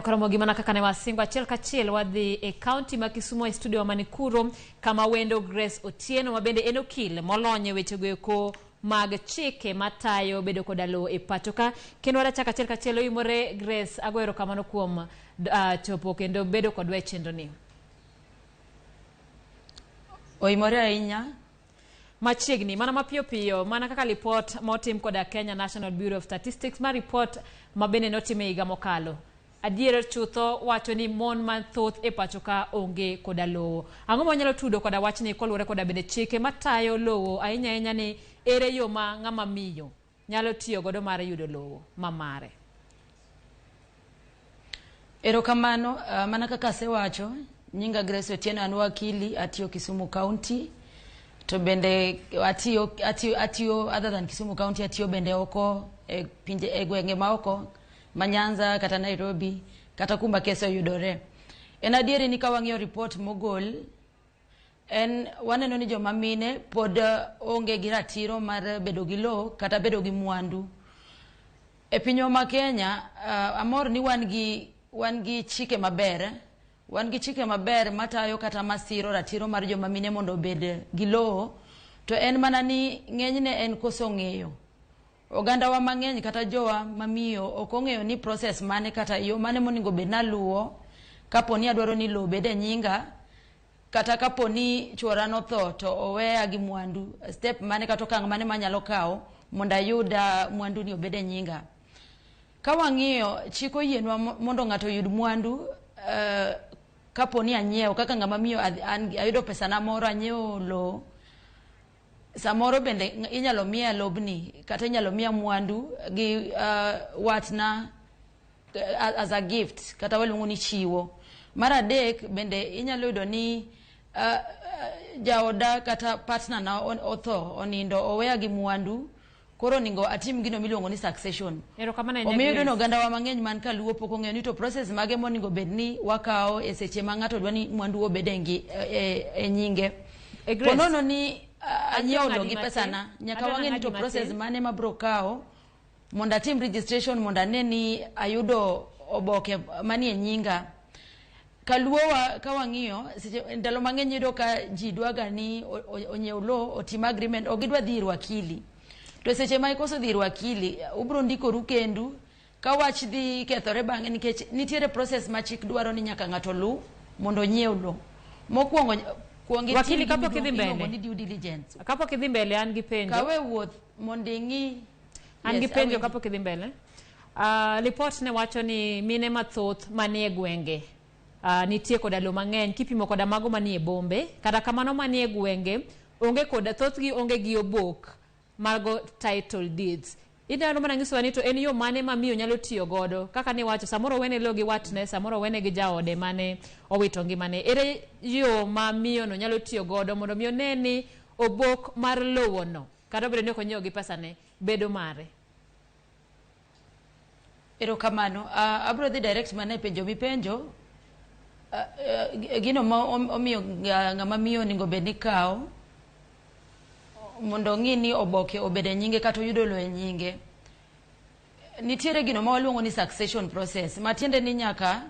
Ramogi mana kaka ne wasingo achiel kachiel wadhi e county ma Kisumu e studio wa Manikuro kama wendo Grace Otieno ma bende en okil molonye weche goeko mag chike matayo bedo koda lowo e pachoka kendo wada chaka achiel kachiel oyimore Grace agoero kamano kuom chopo kendo bedo kod wechendo ni. Oyimore ahinya machiegni mana mapiyo piyo mana kaka report motim koda Kenya National Bureau of Statistics ma report ma bende notime higa mokalo. Adier chutho wacho ni mon mathoth e pachoka onge koda lowo. Ang'o manyalo tudo koda wachni koluwore koda bende chike matayo lowo ahinya ni ere yo ma ng'ama miyo nyalo tiyo godo mar yudo lowo mamare. Erokamano mana kaka asewacho nyinga Grace Otieno an wakili atiyo Kisumu County to bende atiyo other than Kisumu County atiyo bende oko pinje gwenge ma oko Manyanza kata Nairobi kata kumba kese yudore. En adieri ni kawang'iyo report mogol en waneno ni joma mine pod onge gi ratiro mar bedo gi lowo kata bedo gi mwandu. E pinywa ma Kenya amor ni wan gi chike maber. Wan gi chike maber matayo kata masiro ratiro mar joma mine mondo obed gi lowo to en mana ni ng'enyne en koso ng'eyo. Oganda wa mang'eny kata jowa mamiyo ok ong'eyo ni process mane kata yo mane monego bed naluwo kapo ni adwaro ni lowo bede nyinga kata kapo ni chuora notho to oweya gi mwandu step mane kata okang' mane manyalo kawo mondo ayuda mwandu ni obede nyinga. Ka wang'iyo chiko yienwa mondo ng'ato yud mwandu kapo ni anyiewo kaka ng'ama miyo ayudo pesa na moro anyiewo lowo samoro bende inyalo miya lobni kata inyalo miya mwandu gi watna as a gift kata waluongo ni chiwo. Mar adek bende inyalo yudo ni jaoda kata partner na otho onindo oweya gi mwandu koro ningo atim gino miluongo ni succession. Omiyo yudo oganda wa mang'eny man kaluwo pok ong'eyo ni to process mage monego bed ni wakawo e seche ma ng'ato dwa ni mwandu obede e nyinge. Ponono ni anyiewo lowo gi pesa na nyaka wang'e ni to process mane mabro kawo mondo atim registration mondo ane ni ayudo oboke manie nyinga. Kaluowa ka wang'iyo ndalo mang'eny yudo ka ji dwaga ni onyiew lowo otim agreement ok gidwa dhi ir wakili. To seche ma ikoso dhi ir wakili ubro ndikoru kendu ka wach dhi kethore bang'e nikech nitiere process ma chik dwaro ni nyaka ng'ato lu mondo onyiew lowo. Mokwongo wakili kapo kidhi mbele ni due diligence kapo kidhi mbele an gi penjo kawe wuoth mondo ing'i an gi penjo kapo kidhi mbele report ne wacho ni mine mathoth manie gwenge nitie koda lowo mang'eny kipimo koda mago manie bombe kata kamano manie gwenge onge koda thothgi onge gi obok mago title deeds. Idaro mana nyiso ni to en yo mane mamiyo nyalo tiyo godo kaka ne wacho samoro wene lowo gi watne samoro wene gi jaode mane owito ngimane. Ere yo mamiyo no nyalo tiyo godo mondo miyo neni obok mar lowo no kata bedo ni ok onyiewo gi pesa ne bedo mare. Erokamano abro dhi direct mane penjo mipenjo gino ma omiyo ng'ama miyo onego bed ni kawo mondo ng'i ni oboke obede nyinge kata oyudo lowo e nyinge. Nitiere gino ma waluongo ni succession process matiende ni nyaka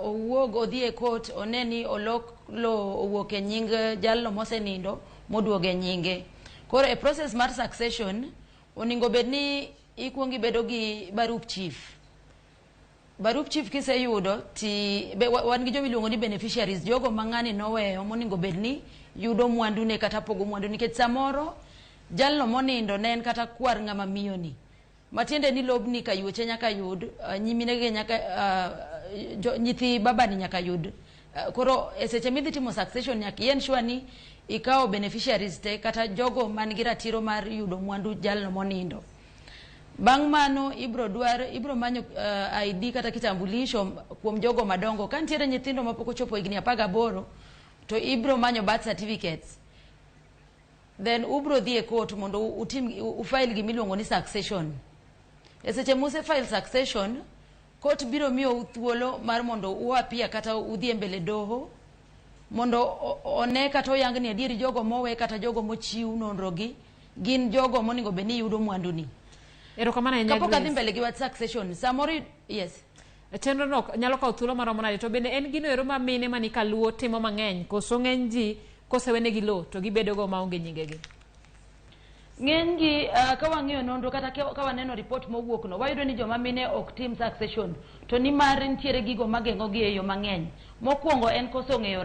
owuog odhi e court one ni olok lowo owuok e nying jalno mosenindo moduogo e nyinge. Koro e process mar succession onego bed ni ikuongi bedo gi barup chief. Barup chief kiseyudo ti wan gi jomi luongo ni beneficiaries jogo mang'ani noweyo monego bed ni yudo mwandu ne kata pogo mwandu nikech samoro jalno monindo ne en kata kwar ng'ama miyo ni matiende ni lobni kayuoche nyaka yud nyimine ge nyaka nyithi baba ni nyaka yud koro e seche midhi timo succession nyaka yen sure ni ikawo beneficiaries te kata jogo man gi ratiro mar yudo mwandu jalno monindo. Bang' mano ibro manyo ID kata kitambulisho kuom jogo madongo ka nitiere nyithindo mapok ochopo higni 18 to ibro manyo birth certificates then ubro dhi e court mondo ufile gi miluongo ni succession. E seche muse file succession court biro miyo thuolo mar mondo uapia kata udhi e mbele doho mondo one kata oyang ni adieri jogo mowe kata jogo mochiw nonro gi gin jogo monego bed ni yudo mwandu ni. Erokamano kapo kadhi mbele gi wach succession samoro yes chenro no nyalo kawo thuolo maromo nade, to bende en gino ero ma mine mani kaluo timo mang'eny koso ng'eny ji kosewenegi lo to gibedo go maonge nyingegi? Ng'eny gi ka wang'iyo nonro kata ka waneno report mowuok no, wayudo ni joma mine ok tim succession to ni mar nitiere gigo mageng'o gi e yo mang'eny. Mokwongo en koso ng'eyo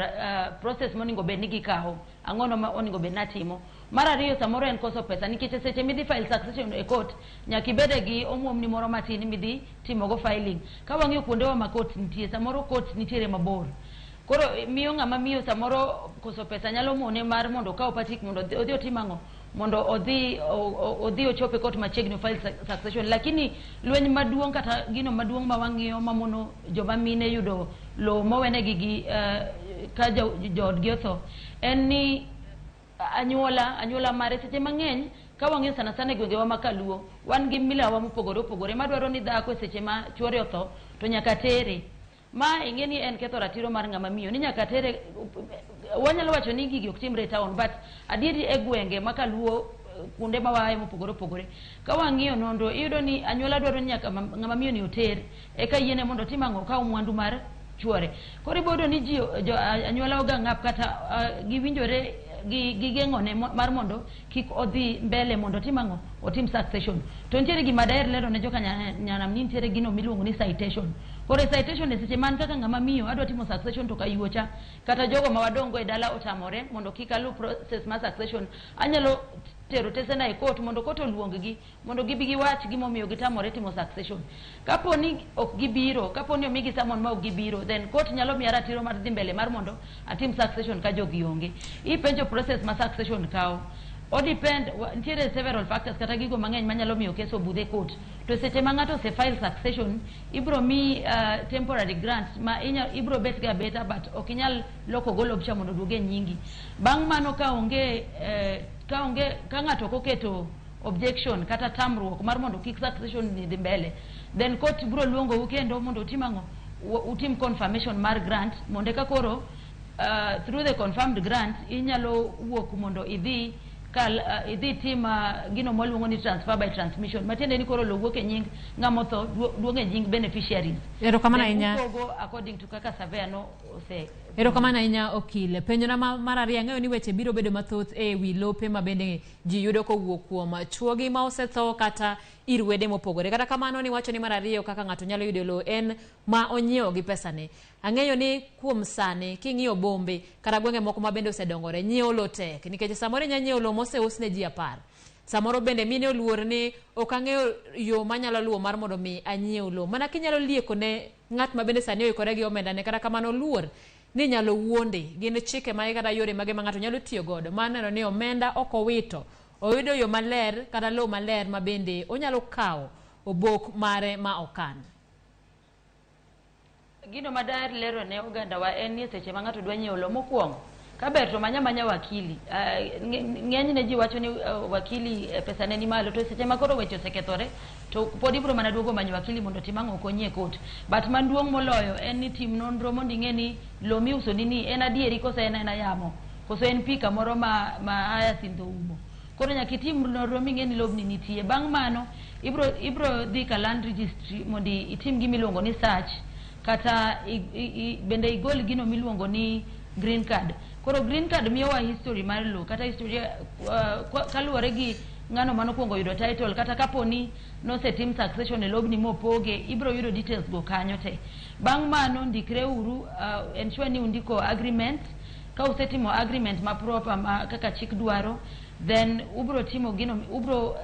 process monego bed ni gikawo, ang'ono ma onego bed natimo. Mar ariyo samoro en koso pesa, nikech seche midhi file succession e court nyaka ibede gi omuom ni moro matin midhi timogo filing. Ka wang'iyo kuondewa ma court nitie, samoro court nitiere mabor, koro miyo ng'ama miyo samoro koso pesa nyalo mone mar mondo okaw patik mondo odhi otim ang'o, mondo odhi ochope court machiegni file succession. Lakini lweny maduong' kata gino maduong' ma wang'iyo mamono joma mine yudo lo mowenegi gi ka joodgi otho en ni anyuola mare seche mang'eny. Ka wang'iyo sana sana e gwengewa ma kaluo, wan gi milawa mopogore opogore madwaro ni dhako seche ma chuore otho to nyaka tere. Ma ing'e ni en ketho ratiro mar ng'ama miyo ni nyaka tere. Wanyalo wacho ni gigi ok timre e town, but adieri e gwenge ma kaluo kuonde ma wae mopogore opogore, ka wang'iyo nonro iyudo ni anyuola dwaro ni nyaka ng'ama miyo ni oter eka yiene mondo tim ang'o, kaw mwandu mar chuore. Koro ibodo ni ji anyuola oga ng'ap kata giwinjore gi geng'one mar mondo kik odhi mbele mondo tim ang'o, otim succession. To nitiere gima daher lero ne joka nyanam ni nitiere gino miluongo ni citation. Koro citation e seche man kaka ng'ama miyo adwa timo succession to kayuocha kata jogo ma wadongo e dala otamore mondo kik alu process mar succession, anyalo tero tesena e court mondo court oluong gi mondo gibi giwach gimomiyo gitamore timo succession. Kapo ni ok gibiro, kapo ni omigi samon ma ok gibiro, then court nyalo miya ratiro mar dhi mbele mar mondo atim succession ka jogi onge. Ipenjo process ma succession kawo, o depend, nitiere several factors kata gigo mang'eny manyalo miyo keso budhe court. To seche ma ng'ato se file succession ibro mi temporary grant ma ibro bet ga beta but ok inyal loko golo picha mondo duoge nyingi. Bang' mano ka ng'ato koketo objection kata tamruok mar mondo kik succession dhi mbele, then court bro luongo kendo mondo utim ang'o, utim confirmation mar grant mondo ka koro through the confirmed grant inyalo wuok mondo idhi tim gino mwaluongo ni transfer by transmission, matiende ni koro lo wuok e nying ng'ama otho duogo e nying beneficiaries. Erokamano ahinya. According to kaka surveyor no ose. Erokamano ahinya okil. Penjona mar ariyo, ang'eyo ni weche biro bedo mathoth e wi lope ma bende ji yudo kowuok kuom chuogi ma osetho kata ir wede mopogore. Kata kamano ni wacho ni mar ariyo kaka ng'ato nyalo yudo lo en ma onyiewo gi pesane. Ang'eyo ni kuom sani king'iyo bombe kata gwenge moko ma bende osedongore nyiewo lo tek, nikech samoro inya nyiewo lo moseusne ji 10. Samoro bende mine oluor ni ok ang'eyo yo manyalo luwo mar mondo mi anyiew lo. Mana kinyalo lieko ne ng'at ma bende sani oikore gi omenda ne, kata kamano oluor ni nyalo wuonde. Gin chike ma kata yore mage ma ng'ato nyalo tiyo godo maneno ni omenda ok owito, oyudo yo maler kata lo maler ma bende onyalo kawo obok mare ma okan. Gino madaher lero ne oganda wa en ni seche ma ng'ato dwa nyiewo lo mokwongo kaber to manya wakili. Ng'eny ne ji wacho ni wakili pesa ne ni malo, to seche ma koro weche osekethore to pod ibro mana duogo manyo wakili mondo tim ang'o, konyi e court. But maduong' moloyo en ni tim nonro mondo ing'e ni lo miuso ni en adieri koso en yamo, koso en pi kamoro ma aya sindho umo. Koro nyaka itim nonro ming'e ni lobni nitie. Bang' mano ibro dhi ka land registry mondo itim gimiluongo ni search, kata bende igol gino miluongo ni green card. Koro green card miyowa history mar lo kata history kaluwore gi ng'ano manokwongo yudo title, kata kaponi nosetim succession e lobni mopoge ibro yudo details go kanyo te. Bang' mano ndikre uru, ensure ni undiko agreement. Ka usetimo agreement ma proper ma kaka chik dwaro, then ubro timo gino, ubro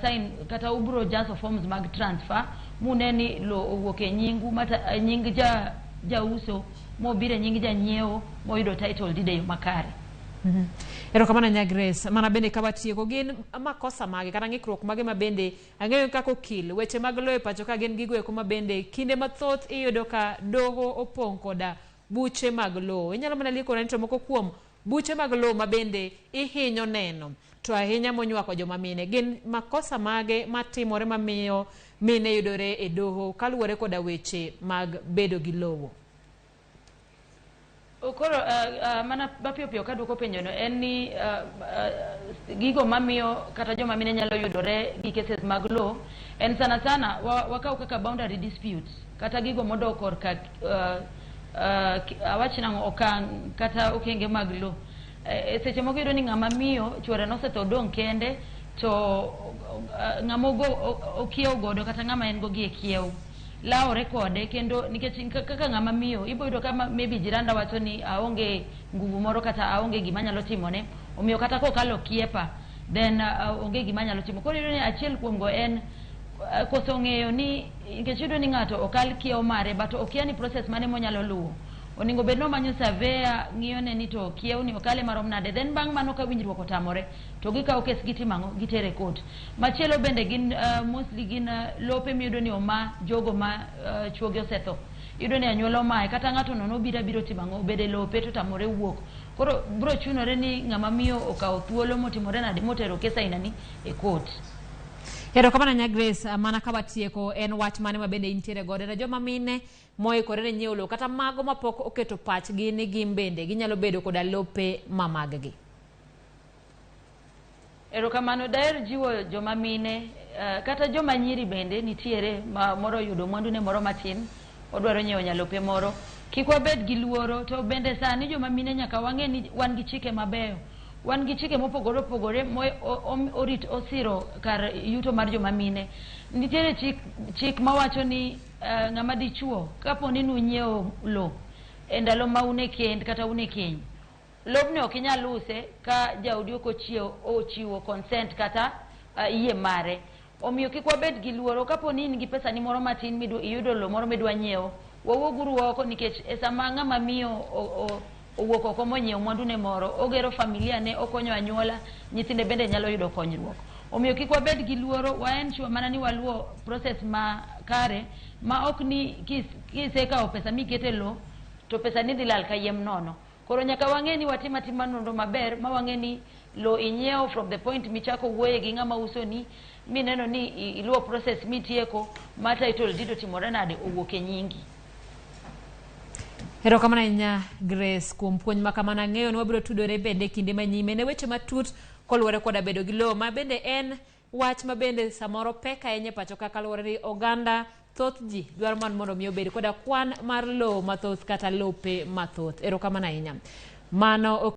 sign kata ubro jaso forms mag transfer muneni lo owuok e nyingu mata nying jauso mobire nying janyiewo moyudo title deed yo makare. Erokamano nya Grace. Mana bende kawatieko gin makosa mage kata ng'ikruok mage ma bende ang'eyo kaka okil weche mag lo e pacho ka gin gigo eko ma bende kinde mathoth iyudo ka doho opong' koda buche mag lo. Inyalo mana lieko to moko kuom buche mag lo ma bende ihinyo neno to ahinya monywako joma mine. Gin makosa mage matimore mamiyo mine yudore e doho kaluwore koda weche mag bedo gi lowo? Okoro mana bapio pio kaduoko penjono en ni gigo mamiyo kata joma mine nyalo yudore gi cases mag law en sana wakao kaka boundary disputes kata gigo modok korka awach nango okang kata okenge mag law seche moko iyudo ni ng'ama miyo chuore nosetho dong kende to ng'ama okiewo godo kata ng'ama en go gi e kiewo laore kode kendo nikech kaka ng'ama miyo ibo yudo kama maybe jiranda wacho ni aonge nguvu moro kata aonge gima nyalo timone omiyo kata kokalo kiepa then onge gima nyalo timo. Koro yudo ni achiel kuom go en koso ng'eyo ni nikech yudo ni ng'ato okal kiewo mare but okia ni process mane monyalo luwo. Oningo bedno manyo surveyor ng'iyo ne ni to kiewo ni okale marom nade then bang' mano ka winjruok otamore to gikawo kes gitimango gitere court. Machielo bende gin mostly gin lope miyudo ni oma jogo ma chuogi osetho. Yudo ni anyuola omaye kata ng'ato nono biro timango obede lope to tamore wuok. Koro bro chunore ni ng'ama miyo okawo thuolo motimore nade motero kesa inani e court. Erokamano nya Grace, mana ka watieko en wach mane mabende intiere godo na joma mine moikore ne nyiewo lowo kata mago mapok oketo pachgi ni gin bende ginyalo bedo koda lope mamaggi. Erokamano daher jiwo joma mine kata joma nyiri bende nitiere moro yudo mwandu ne moro matin odwaro nyiewo nyalope moro kik wabed gi luoro to bende sani joma mine nyaka wang'e ni wan gi chike mabeyo. Wan gi chike mopogore opogore orit osiro kar yuto mar joma mine. Nitiere chik mawacho ni ng'ama dichuo kapo ni nunyiewo lo e ndalo ma une kend kata une keny lobni ok inyal use ka jaodi ok ochiwo consent kata yie mare. Omiyo kik wabed gi luoro kapo ni in gi pesa ni moro matin iyudo lo moro midwa nyiewo wawuoguru oko nikech e sama ng'ama miyo owuok oko monyiewo mwandu ne moro ogero familia ne okonyo anyuola nyithinde bende nyalo yudo konyruok. Omiyo kik wabed gi luoro waen sure mana ni waluwo process ma kare ma ok ni kisekawo pesa mikete lo to pesa ni dhi lal kayiem nono. Koro nyaka wang'e ni watim atima nonro maber ma wang'e ni lo inyiewo from the point michako wuoye gi ng'ama uso ni mineno ni iluwo process mitieko ma title deed otimore nade owuok e nyingi. Erokamano ahinya Grace kuom puonj ma kamano. Ng'eyo ni wabiro tudore bende kinde manyime ne weche matut koluwore koda bedo gi lowo ma bende en wach ma bende samoro pek ahinya pacho kaka luwore ni oganda thoth ji dwaro mondo mi obed koda kwan mar lowo mathoth kata lope mathoth. Erokamano ahinya. Mano